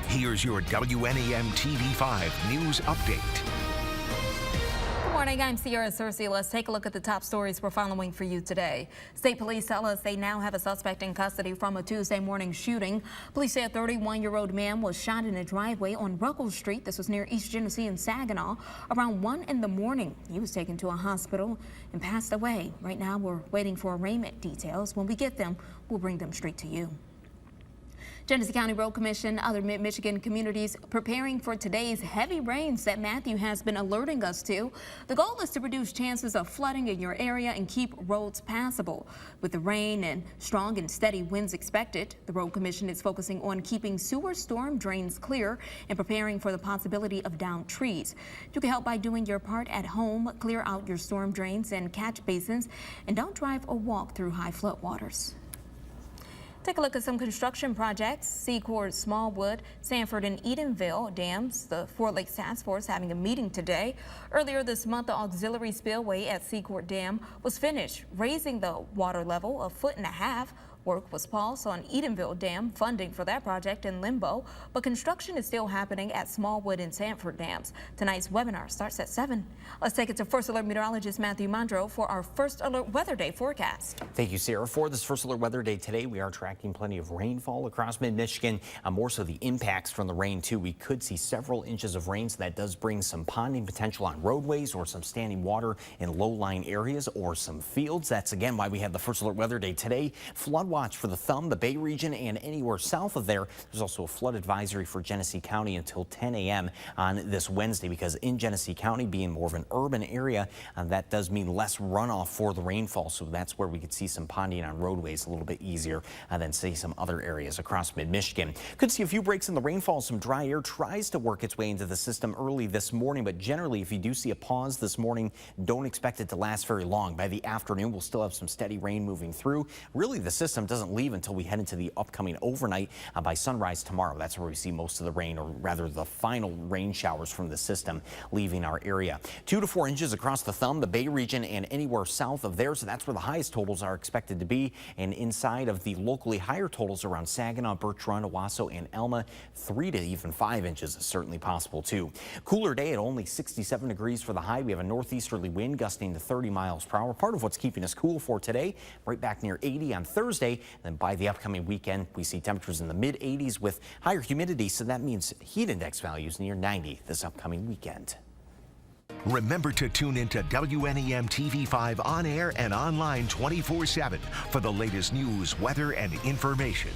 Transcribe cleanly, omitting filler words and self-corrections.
Here's your WNEM TV5 News Update. Good morning, I'm Sierra Cersei. Let's take a look at the top stories we're following for you today. State police tell us they now have a suspect in custody from a Tuesday morning shooting. Police say a 31-year-old man was shot in a driveway on Ruggles Street. This was near East Genesee and Saginaw. Around 1 in the morning, he was taken to a hospital and passed away. Right now, we're waiting for arraignment details. When we get them, we'll bring them straight to you. Genesee County Road Commission, other mid-Michigan communities preparing for today's heavy rains that Matthew has been alerting us to. The goal is to reduce chances of flooding in your area and keep roads passable. With the rain and strong and steady winds expected, the Road Commission is focusing on keeping sewer storm drains clear and preparing for the possibility of downed trees. You can help by doing your part at home. Clear out your storm drains and catch basins, and don't drive or walk through high floodwaters. Take a look at some construction projects. Secord, Smallwood, Sanford, and Edenville dams. The Four Lakes Task Force having a meeting today. Earlier this month, the auxiliary spillway at Secord Dam was finished, raising the water level a 1.5 feet. Work was paused on Edenville Dam, funding for that project in limbo, but construction is still happening at Smallwood and Sanford dams. Tonight's webinar starts at 7. Let's take it to First Alert meteorologist Matthew Mondro for our First Alert Weather Day forecast. Thank you, Sarah. For this First Alert Weather Day today, we are tracking plenty of rainfall across mid-Michigan. More so the impacts from the rain, too. We could see several inches of rain, so that does bring some ponding potential on roadways or some standing water in low-lying areas or some fields. That's, again, why we have the First Alert Weather Day today. Flood watch for the Thumb, the Bay region, and anywhere south of there. There's also a flood advisory for Genesee County until 10 a.m. on this Wednesday, because in Genesee County, being more of an urban area, that does mean less runoff for the rainfall. So that's where we could see some ponding on roadways a little bit easier than, say, some other areas across mid-Michigan. Could see a few breaks in the rainfall. Some dry air tries to work its way into the system early this morning, but generally, if you do see a pause this morning, don't expect it to last very long. By the afternoon, we'll still have some steady rain moving through. Really, the system doesn't leave until we head into the upcoming overnight. By sunrise tomorrow, that's where we see most of the rain, or rather the final rain showers from the system leaving our area. 2 to 4 inches across the Thumb, the Bay region, and anywhere south of there. So that's where the highest totals are expected to be. And inside of the locally higher totals around Saginaw, Birch Run, Owasso, and Elma, 3 to even 5 inches is certainly possible too. Cooler day at only 67 degrees for the high. We have a northeasterly wind gusting to 30 miles per hour. Part of what's keeping us cool for today. Right back near 80 on Thursday. And then by the upcoming weekend, we see temperatures in the mid-80s with higher humidity, so that means heat index values near 90 this upcoming weekend. Remember to tune into WNEM TV5 on air and online 24/7 for the latest news, weather, and information.